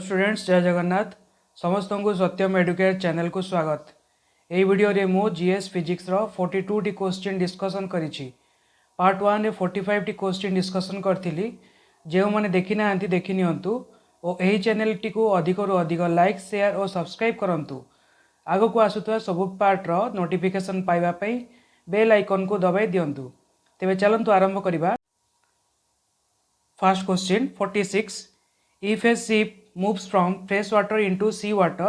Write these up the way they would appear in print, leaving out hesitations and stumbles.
Students जय जगन्नाथ समस्त को सत्यम एडुकेट चैनल को स्वागत। यही वीडियो रे मु जीएस फिजिक्स रो 42 टी क्वेश्चन डिस्कशन करिछि। पार्ट 1 रे 45 टी क्वेश्चन डिस्कशन करथिली। जो माने देखि नाहंती देखि नियंतु ओ एही चैनल टी को अधिक रु अधिक लाइक शेयर और सब्सक्राइब करंतु। आगो को आसुतवा सब पार्ट रो नोटिफिकेशन पाइबा पई बेल आइकन को दबाई दियंतु। तेबे चलंतु आरंभ करिबा। First question 46 if a ship moves from fresh water into sea water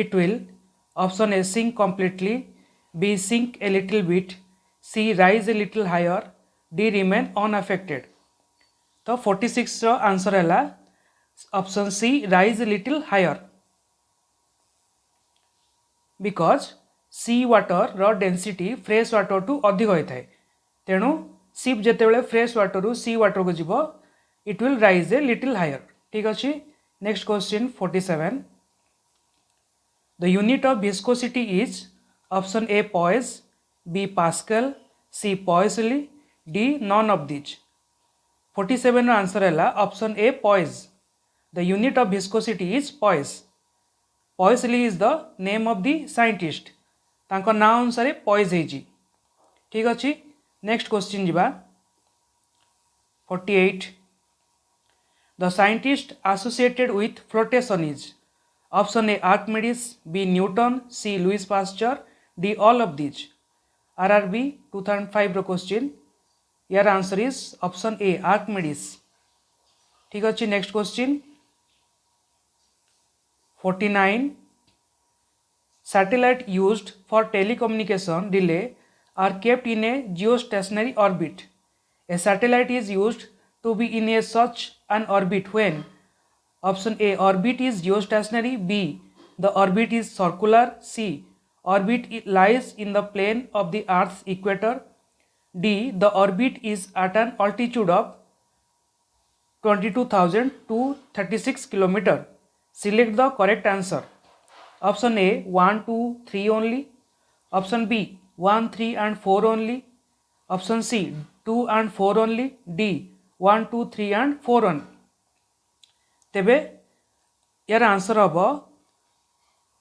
it will option A sink completely, B sink a little bit, C rise a little higher, D remain unaffected। तो 46 रो answer है option C rise a little higher because sea water रो density fresh water टू अधिक होता है। तेणु ship जिते फ्रेश वाटर रु सी वाटर को जीव it will rise a little higher. ठीक अच्छे। Next question 47 the unit of viscosity is option A poise, B pascal, C poiseuille, D none of these. 47 answer है option A poise. The unit of viscosity is poise. Poiseuille is the name of the scientist. तांको ना अनुसार poise है। ठीक अच्छे। Next question जीवा 48 The scientist associated with flotation is option A Archimedes, B Newton, C Louis Pasteur, D all of these। RRB 2005 रो question यार answer is option A Archimedes. ठीक अच्छे। Next question 49 satellite used for telecommunication relay are kept in a geostationary orbit। A satellite is used to be in a such an orbit when option A orbit is geostationary, B the orbit is circular, C orbit lies in the plane of the earth's equator, D the orbit is at an altitude of 22,000 to 36 km। Select the correct answer। option A 1 2 3 only, option B 1 3 and 4 only, option C 2 and 4 only, D 1 2 3 and 4 only। तेबे यार answer हम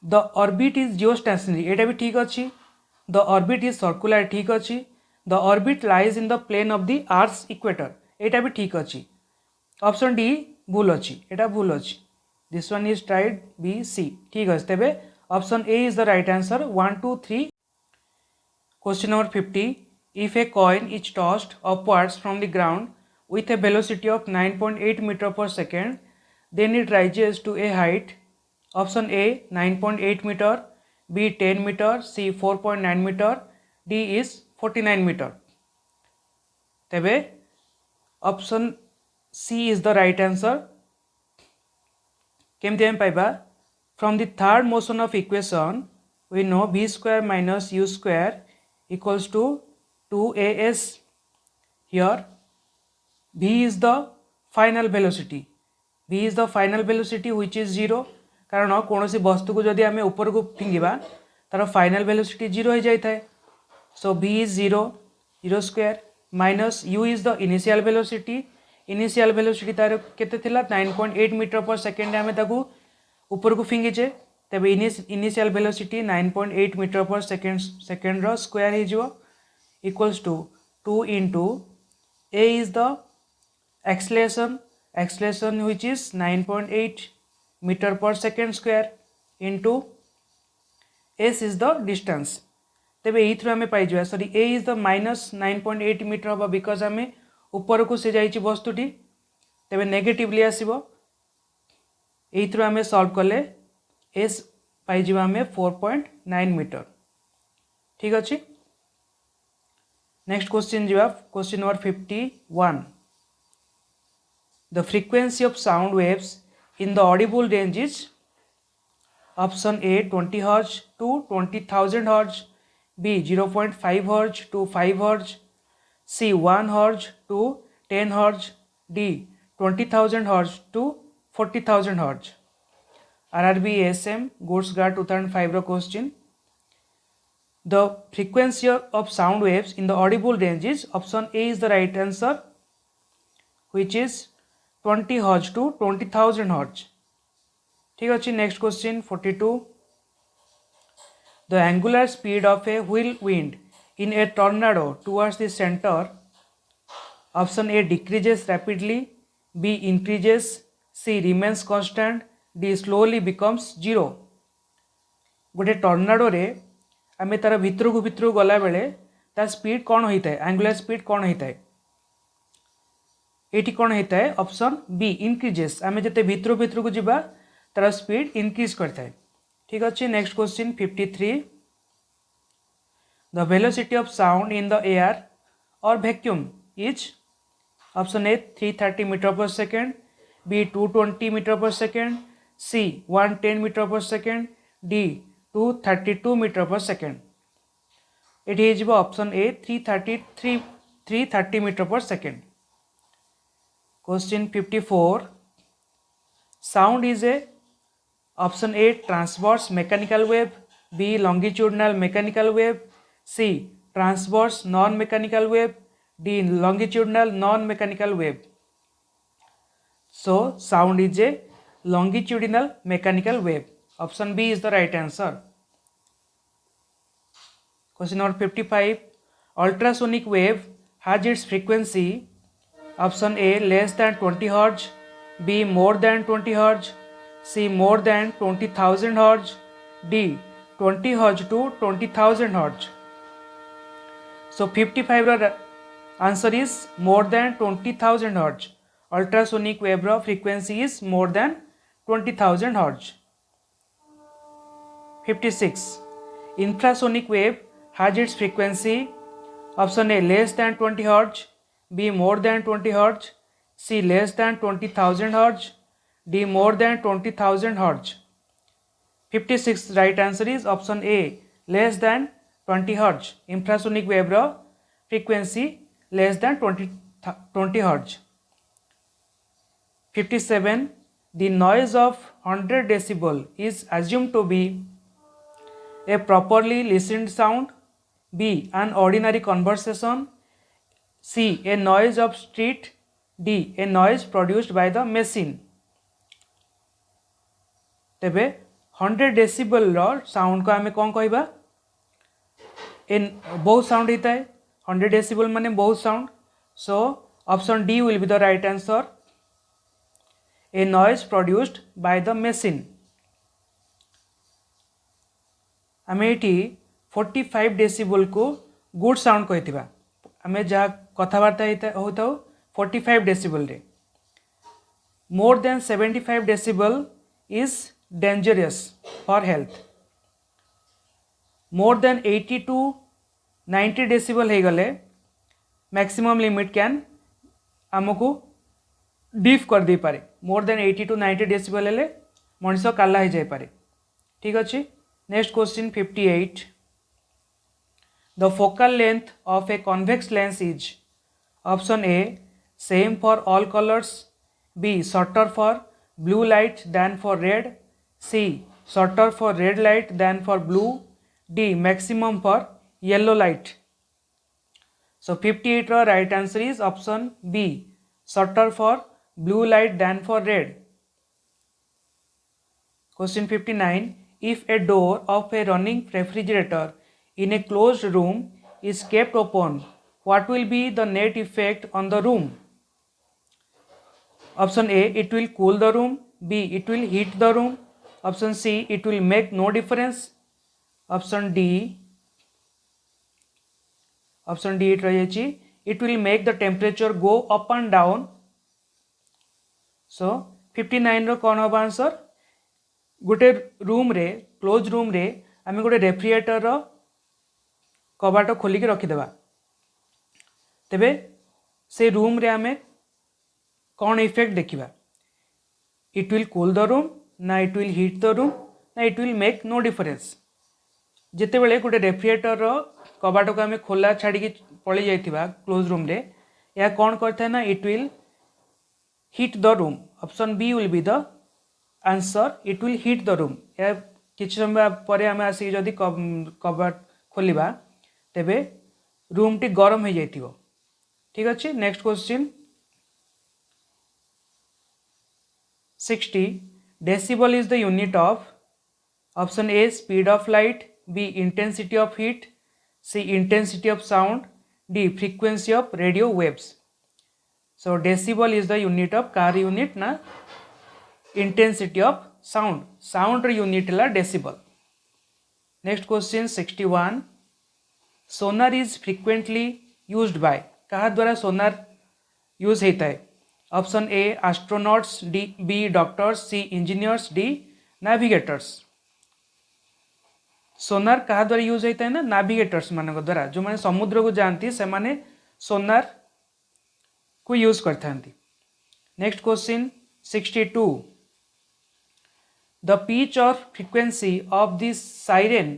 the orbit is geostationary. एटा भी ठीक अच्छी। The orbit is circular ठीक अच्छी। The orbit lies in the plane of the earth's equator एटा भी ठीक अच्छी। ऑप्शन डी भूल अच्छी। एटा भूल अच्छी। This one is tried B C ठीक अच्छे। तेबे option A is the right answer 1 2 3। Question number 50 if a coin is tossed upwards from the ground with a velocity of 9.8 meter per second then it rises to a height option A 9.8 meter, B 10 meter, C 4.9 meter, D is 49 meter। तेबे option C is the right answer। केमती हम पाइबा from the third motion of equation we know v square minus u square equals to 2as। here v is the final velocity। v is the final velocity which is 0 कारण कौन सी वस्तु को जदि आम ऊपर को फिंगा तार फाइनाल वेलोसिटी 0 हो जाए। सो v is 0 0 square minus u is the initial velocity. Initial velocity तार केते थिला 9.8 मीटर पर सेकेंड आम ताकू ऊपर को फिंगिचे। तेबे initial velocity 9.8 meter per second रो स्क्वायर हो equals to 2 into a is the acceleration which is 9.8 meter per second square into s is the distance। तेबे ये आम पाई sorry a is the minus 9.8 meter हम बिकज आम ऊपर को से जाइए वस्तुटी। तेबे नेगेटिवली आसो ये आम सॉल्व कले s पाई आम 4.9 मीटर। ठीक अच्छे। नेक्स्ट क्वेश्चन जी question number 51 the frequency of sound waves in the audible range is option A 20 Hz to 20,000 Hz, B 0.5 Hz to 5 Hz, C 1 Hz to 10 Hz, D 20,000 Hz to 40,000 Hz। RRB ASM Goods Guard 2005 रो question the frequency of sound waves in the audible range is option A is the right answer which is 20 Hz to 20,000 Hz। ठीक अच्छे। Next question 42 the angular speed of a wheel wind in a tornado towards the centre option A decreases rapidly B increases C remains constant D slowly becomes zero. गोटे tornado रे आम तार भितर गला बेले तार स्पीड कौन होता है एंगुलर स्पीड कौन होता है ये कौन होता है ऑप्शन बी इंक्रीजेस आम जिते भितर को जीवा तार स्पीड इंक्रीज करता है। ठीक अच्छे। Next question 53 the velocity of sound in the air और vacuum is option A 330 meter per second B 220 meter per second C 110 meter per second D 232 meter per second. ये option A 330 meter per second. Question 54 sound is a option A transverse mechanical wave B longitudinal mechanical wave C transverse non mechanical wave D longitudinal non-mechanical wave. So sound is a longitudinal mechanical wave. Option B is the right answer. Question number 55 ultrasonic wave has its frequency option A less than 20 Hz, B more than 20 Hz, C more than 20,000 Hz, D 20 Hz to 20,000 Hz. So 55 रा answer is more than 20,000 Hz. Ultrasonic wave frequency is more than 20,000 Hz. 56 infrasonic wave has its frequency option A less than 20 Hz, B more than 20 Hz, C less than 20,000 Hz, D more than 20,000 Hz. 56 right answer is option A less than 20 Hz. Infrasonic wave frequency less than 20 Hz. 57 the noise of 100 decibel is assumed to be a properly listened sound, B an ordinary conversation, C a noise of street, D a noise produced by the machine. तेबे 100 decibel sound को आम कौन कहबा बहुत sound होता है 100 decibel माने बहुत sound. So option D will be the right answer A noise produced by the machine. आम ये 45 डेसिबल को गुड साउंड कही आम जहाँ कथबार्ता होता 45 डेसिबल रे। More than 75 decibel is dangerous for health. More than 80 to 90 decibel हो गले मैक्सिमम लिमिट कैन आमको डिफ कर दे पारे। मोर देन 80 टू 90 डेसिबल हेले मनीष काला हो जाए पारे। ठीक अच्छे। Next question 58 the focal length of a convex lens is option A same for all colours, B shorter for blue light than for red, C shorter for red light than for blue, D maximum for yellow light. So 58 रो right answer is option B shorter for blue light than for red. Question 59 if a door of a running refrigerator in a closed room is kept open what will be the net effect on the room. Option A it will cool the room, B it will heat the room, option C it will make no difference, option D it रही it will make the temperature go up and down. So 59 रो कौन हम answer गोटे room रे close room रे आम गोटे refrigerator रो कबाट खोलिक रखीदेवा तेबे से रूम रे आम कौन इफेक्ट देखा it will cool the room ना it will heat the room ना it will make no difference. जिते बड़े गोटे रेफ्रिजरेटर रो कबाट को आम खोला छाड़ी पलि जाइथिबा क्लोज रूम रे या कौन करता है ना it will heat the room. Option B will be the answer it will heat the room. या किछि समय पर आम आसिक जदि कबाट खोलिबा तेबे रूम टी गरम हो जाइथिबो। ठीक अच्छे। Next question 60 Decibel is the unit of option A speed of light, B intensity of heat, C intensity of sound, D frequency of radio waves. So decibel is the unit of car unit na intensity of sound unit la decibel. Next question 61. Sonar is frequently used by कहा द्वारा सोनार use होता है. Option A astronauts, B doctors, C engineers, D navigators. Sonar कहा द्वारा use होता है ना नाविगेटर्स मान द्वारा जो मैंने समुद्र को जाती से माने सोनार को यूज करता. Next question 62. The pitch or frequency of this siren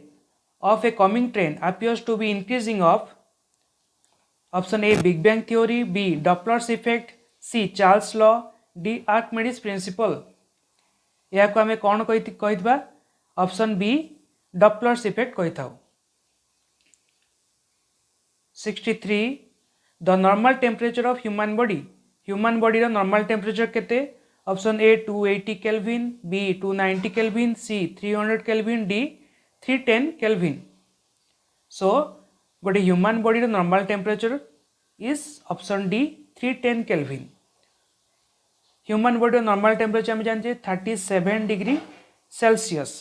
of a coming train appears to be increasing of option A Big Bang theory, B Doppler's effect, C Charles law, D Archimedes principle. या को हमें कौन कहितबा option B Doppler's effect कहिथाउ. 63. The normal temperature of human body रो normal temperature केते. Option A 280 kelvin, B 290 kelvin, C 300 kelvin, D 310 kelvin. So गोटे human body रो normal temperature is option D 310 kelvin. Human body रो normal temperature आम जानते 37 degree Celsius.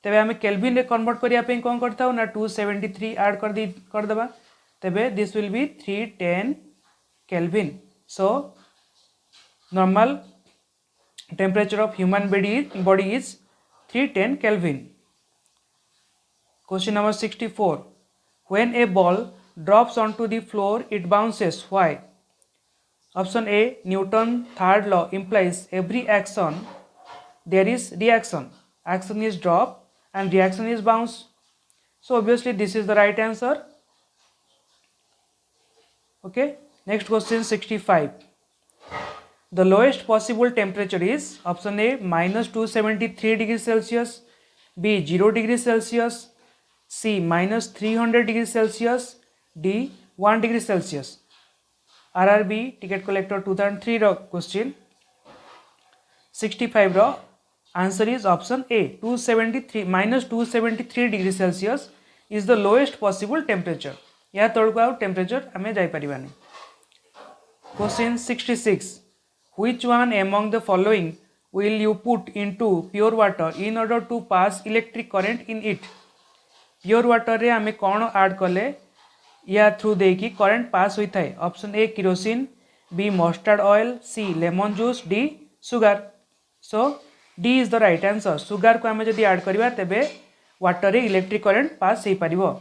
तेबे आम kelvin रे कन्वर्ट करने कौन करता ना 273 ऐड करदेबा. तेबे this will be 310 kelvin. So normal temperature of human body is 310 Kelvin. Question number 64. When a ball drops onto the floor, it bounces. Why? Option A Newton third law implies every action there is reaction. Action is drop and reaction is bounce. So obviously this is the right answer. Okay. Next question 65. The lowest possible temperature is option A minus 273 degrees Celsius, B 0 degrees Celsius, C minus 300 degrees Celsius, D 1 degree Celsius. RRB ticket collector 2003 रो question 65 रो answer is option A 273 minus 273 degrees Celsius is the lowest possible temperature. या तळको आउ temperature आमे जाई परिबानी. Question 66. Which one among the following will you put into pure water in order to pass electric current in it? Pure water रे आमे कौन add कले या through दे की करंट पास होता है. Option A kerosene, B mustard oil, C lemon juice, D sugar. So D is the right answer. Sugar को आमे जदि ऐड करबा तेबे वाटर रे इलेक्ट्रिक करंट पास हो पारिबो.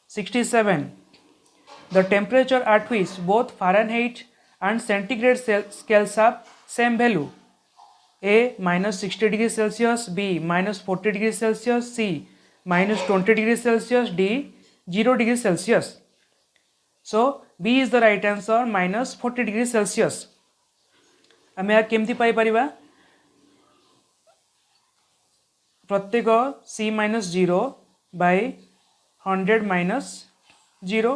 67. The temperature at which both Fahrenheit and centigrade scales have same value. A minus 60 degrees Celsius, B minus 40 degrees Celsius, C minus 20 degrees Celsius, D 0 degrees Celsius. So B is the right answer, minus 40 degrees Celsius. आम या केमती पाई परिबा प्रत्येक C minus 0 by 100 minus 0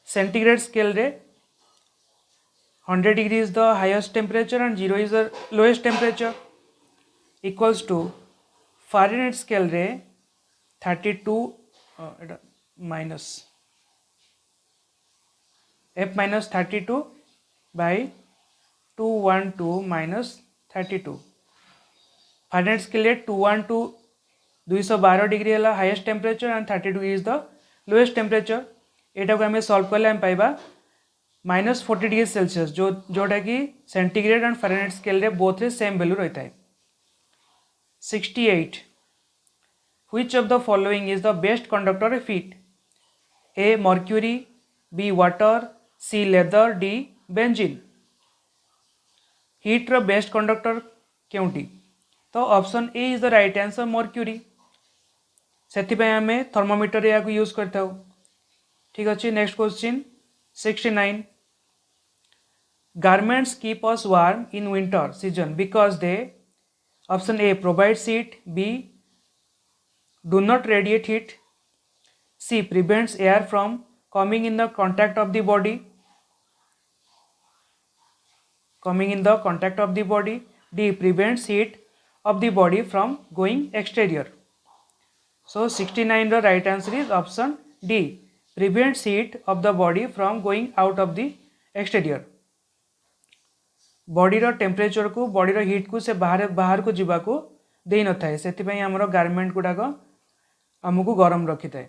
centigrade scale रे 100 degree is the highest temperature and 0 is the lowest temperature equals to Fahrenheit scale रे 32 minus F minus 32 by 212 minus 32. Fahrenheit scale रे 212 212 degree है highest temperature and 32 is the lowest temperature. एटा को आम solve कले आम पाइबा minus 40 degree Celsius जोटा कि सेंटीग्रेड एंड फारेनहाइट स्केल रे बोथ रे सेम वैल्यू रहता है. 68. Which of the following is the best conductor of heat? A mercury, B water, C leather, D benzene. Heat रो बेस्ट कंडक्टर केउंटी तो option A is the right answer mercury. से आम thermometer या use करता. ठीक अच्छे. Next question 69. Garments keep us warm in winter season because they option A provides heat, B do not radiate heat, C prevents air from coming in the contact of the body, D. Prevents heat of the body from going exterior. So 69 the right answer is option D. Prevents heat of the body from going out of the exterior. बॉडीर temperature को बॉडीर hit को से बाहर को जीवा को दे न थाए से आमर गारमेंट गुड़ाक आमको गरम रखी थाए.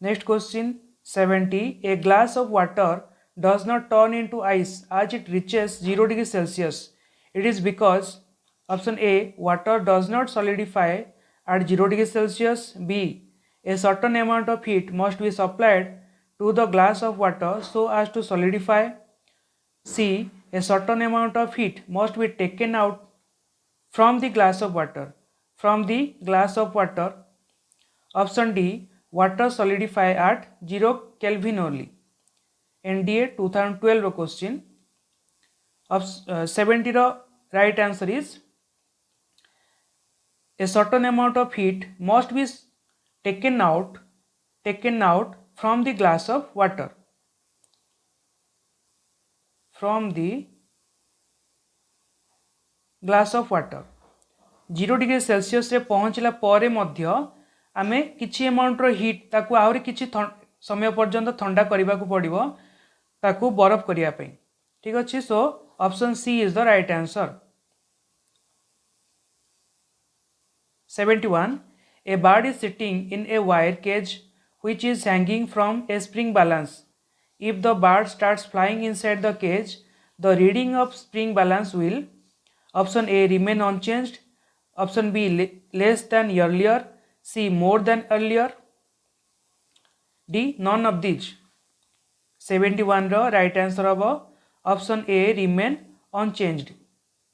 Next question 70. A glass of water does not turn into ice as it reaches 0 degree Celsius. It is because option A. Water does not solidify at 0 degree Celsius. B. A certain amount of heat must be supplied to the glass of water so as to solidify. C. A certain amount of heat must be taken out from the glass of water. Option D. Water solidify at 0 Kelvin only. NDA 2012 question. 70 right answer is a certain amount of heat must be taken out from the glass of water. From the glass of water 0 degree Celsius रे पहुँचला परे मध्य आमे किछि amount रो heat ताकू आहुरी किछि समय पर्यंत ठंडा करबा को पड़िबो ताकू बरफ करिया पई. ठीक अछि. So option C is the right answer. 71. A bird is sitting in a wire cage which is hanging from a spring balance. If the bird starts flying inside the cage, the reading of spring balance will option A. remain unchanged, option B. less than earlier, C. more than earlier, D. none of these. 71 रो right answer हम option A remain unchanged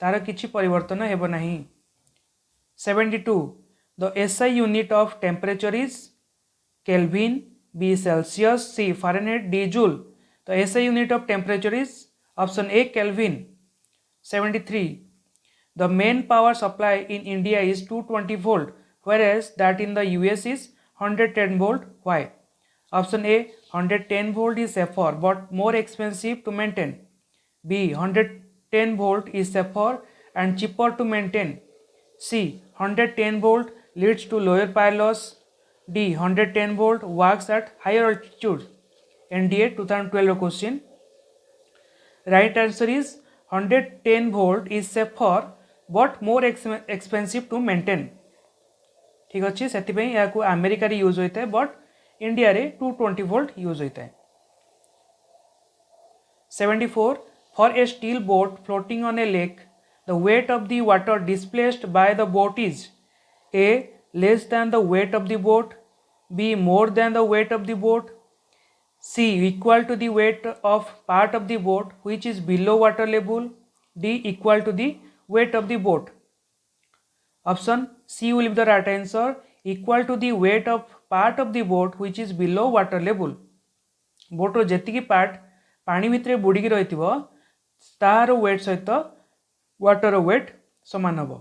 तार किछि परिवर्तन हेबो नाही. 72. The SI unit of temperature is kelvin, B Celsius, C Fahrenheit, D joule. The SI unit of temperature is option A kelvin. 73. The main power supply in India is 220 volt whereas that in the US is 110 volt. Why? Option A. 110 volt is safer but more expensive to maintain. B. 110 volt is safer and cheaper to maintain. C. 110 volt leads to lower power loss. D. 110 volt works at higher altitude. NDA 2012 question. Right answer is 110 volt is safer but more expensive to maintain. ठीक अच्छे से America रे use होता है but India रे 220 volt use होता है. 74. For a steel boat floating on a lake, the weight of the water displaced by the boat is A. less than the weight of the boat, B. more than the weight of the boat, C. equal to the weight of part of the boat which is below water level, D. equal to the weight of the boat. Option C will be the right answer. Equal to the weight of part of the boat which is below water level. Boat रो जेतिकी part पानी भितर बुड़ीकी रहिथिबो तार wait सहित water weight समान हबो.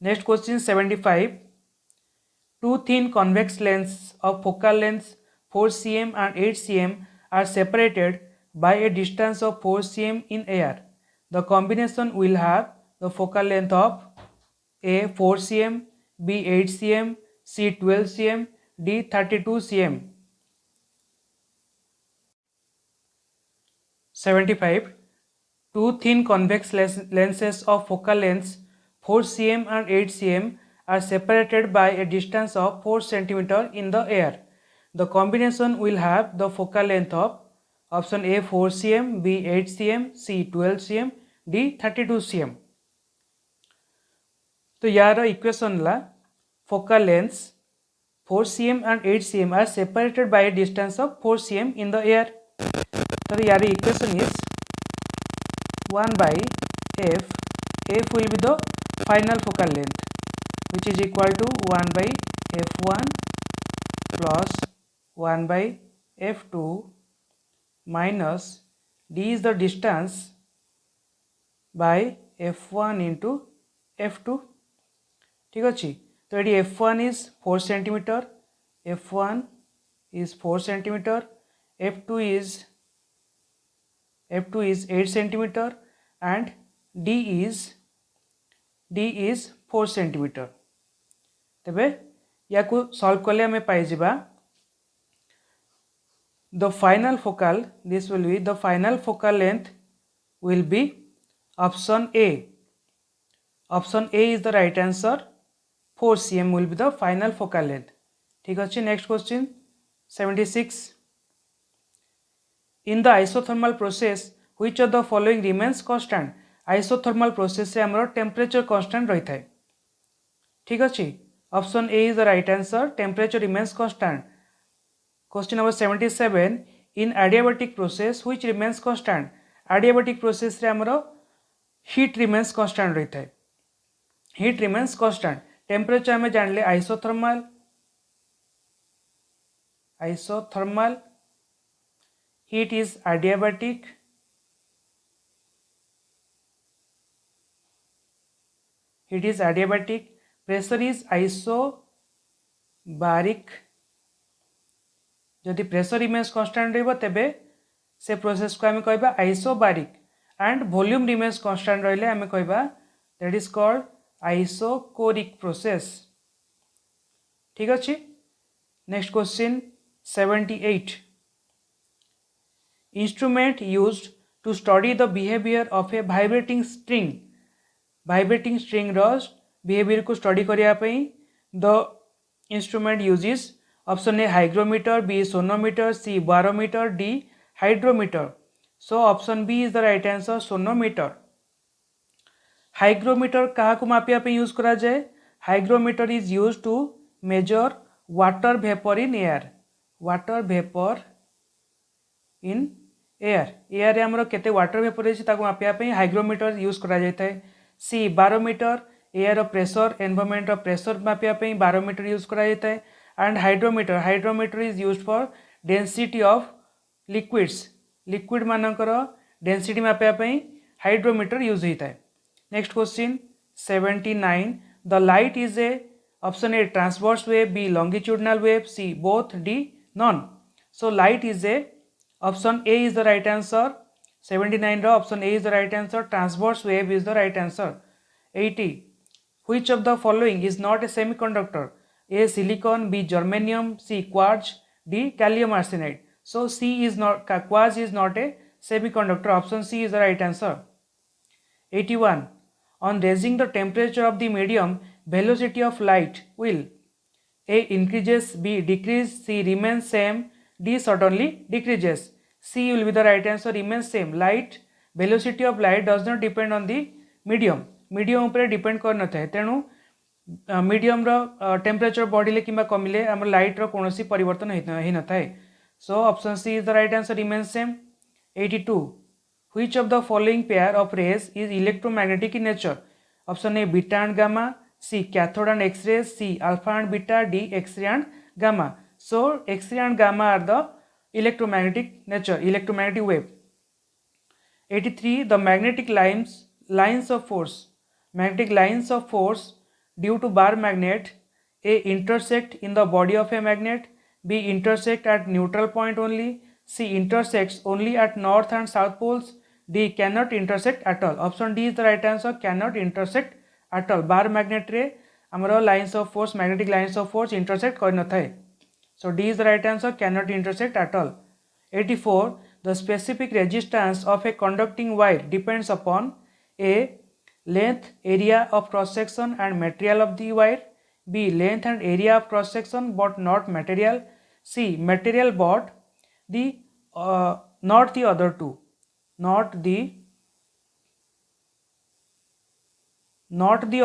Next question 75. Two thin convex lens of focal length 4 cm and 8 cm are separated by a distance of 4 cm in air. The combination will have the focal length of A. 4 cm, B. 8 cm, C. 12 cm, D. 32 cm. 75. Two thin convex lenses of focal lengths 4 cm and 8 cm are separated by a distance of 4 cm in the air. The combination will have the focal length of option A. 4 cm, B. 8 cm, C. 12 cm, D. 32 cm. तो यार equation La focal lengths 4 cm and 8 cm are separated by a distance of 4 cm in the air. So यार equation is 1 by f. F will be the final focal length which is equal to 1 by f1 plus 1 by f2 minus d is the distance by f1 into f2. ठीक अच्छे. तो ये f1 is 4 cm, f1 is 4 cm, f2 is 8 cm and D is 4 cm. तेबे या को solve करले हमें पाई जिबा the final focal, this will be the final focal length will be option A. Option A is the right answer. 4 cm will be the final focal length. ठीक अच्छे. Next question 76. In the isothermal process, which of the following remains constant? Isothermal process से हमारा temperature constant रही है. ठीक अच्छे. Option A is the right answer. Temperature remains constant. Question number 77. In adiabatic process, which remains constant? Adiabatic process रे हमारा heat remains constant रही है. Heat remains constant. Temperature हमें जान ले isothermal. Heat is adiabatic. Heat is adiabatic. Pressure is isobaric. जदि pressure remains constant रहिबो तेबे से प्रोसेस को हमें कहबा isobaric and volume remains constant रहले हमें कहबा that is called isochoric process. ठीक अछि. Next question 78. Instrument used to study the behavior of a vibrating string. Vibrating string row behavior को study करिया पई the instrument uses option A hygrometer, B sonometer, C barometer, D hydrometer. So option B is the right answer, sonometer. Hygrometer कहा को मापिया पे use करा जाए? Hygrometer is used to measure water vapor in air. Water vapor in air. Air रे हमरो केते water vapor है ताको मापिया पे hygrometer यूज करा जाता है. C barometer air रो pressure environment रो pressure मापिया पे barometer यूज करा जाता है. And hydrometer is used for density of liquids. Liquid मानकर density मापिया पे hydrometer यूज होता है. Next question 79. The light is a option A transverse wave, B longitudinal wave, C both, D none. So light is a option A is the right answer. 79 row option A is the right answer. Transverse wave is the right answer. 80. Which of the following is not a semiconductor? A silicon, B germanium, C quartz, D gallium arsenide. So quartz is not a semiconductor. Option C is the right answer. 81. On raising the temperature of the medium, velocity of light will A increases, B decrease, C remains same, D suddenly decreases. C will be the right answer, remains same. Velocity of light does not depend on the medium. Medium ऊपर depend कर नଥାଏ. तेणु medium रो temperature बढ़िले कि कमिले आम light रो कोनोसी परिवर्तन ही न थाए. So option C is the right answer, remains same. 82. Which of the following pair of rays is electromagnetic in nature? Option A beta and gamma, C cathode and X ray, C alpha and beta, D X ray and gamma. So X ray and gamma are the electromagnetic nature, electromagnetic wave. 83. The magnetic lines of force. Magnetic lines of force due to bar magnet, A intersect in the body of a magnet, B intersect at neutral point only, C intersects only at north and south poles, D cannot intersect at all. Option D is the right answer, cannot intersect at all. Bar magnet रे हमरो lines of force, magnetic lines of force intersect कर न थाए. So D is the right answer, cannot intersect at all. 84. The specific resistance of a conducting wire depends upon A length, area of cross section and material of the wire, B length and area of cross section but not material, C material but the not the other two, not the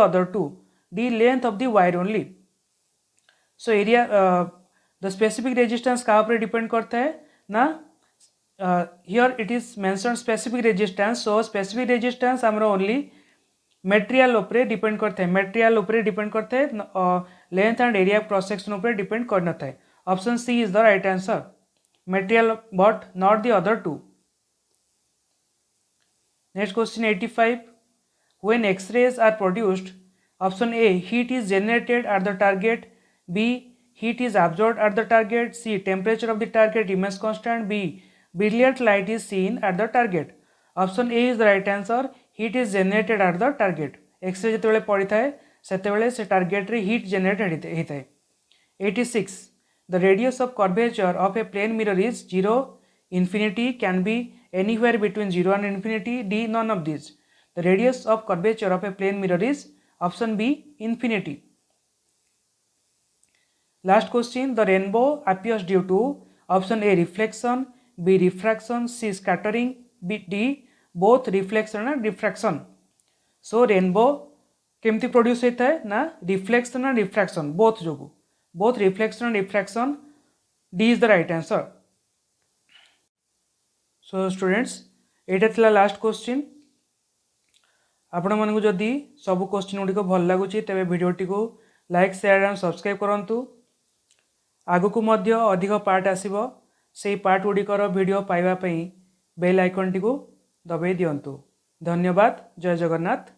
other two, D length of the wire only. So area the specific resistance कहाँ पर depend करता है ना? Here it is mentioned specific resistance. So specific resistance हमारा only material उपरे depend करते हैं. Material उपरे डिपेंड करते हैं, length and area of cross section उपरे डिपेंड कर नଥାଏ. Option C is the right answer, material but not the other two. Next question 85. When X rays are produced, option A heat is generated at the target, B heat is absorbed at the target, C temperature of the target remains constant, B brilliant light is scene eight the target. Option A is the right answer. Heat is जेनेटेड at the target X ray जिते पड़ी थाए से target रे heat जेनेटेड होता है 86 the radius of curvature of a plane mirror is 0 infinity can be anywhere between 0 and infinity d none of these the radius of curvature of a plane mirror is option B infinity. Last question, the rainbow appears due to option A reflection, B refraction, C scattering, D both reflection and diffraction. So rainbow केमती produce होता है ना reflection and refraction both जो both reflection and refraction D is the right answer. So students एटा थिला last question. आपण मानकु जदि सब question गुड़िक भल लगुच तेरे भिडियोटी को लाइक शेयर एंड सब्सक्राइब करंतु. आगकू मध्य अधिक पार्ट आसीबो से पार्ट गुड़िकर वीडियो पाइबा पई बेल आइकन टी को दबाई दियंतु. धन्यवाद. जय जगन्नाथ.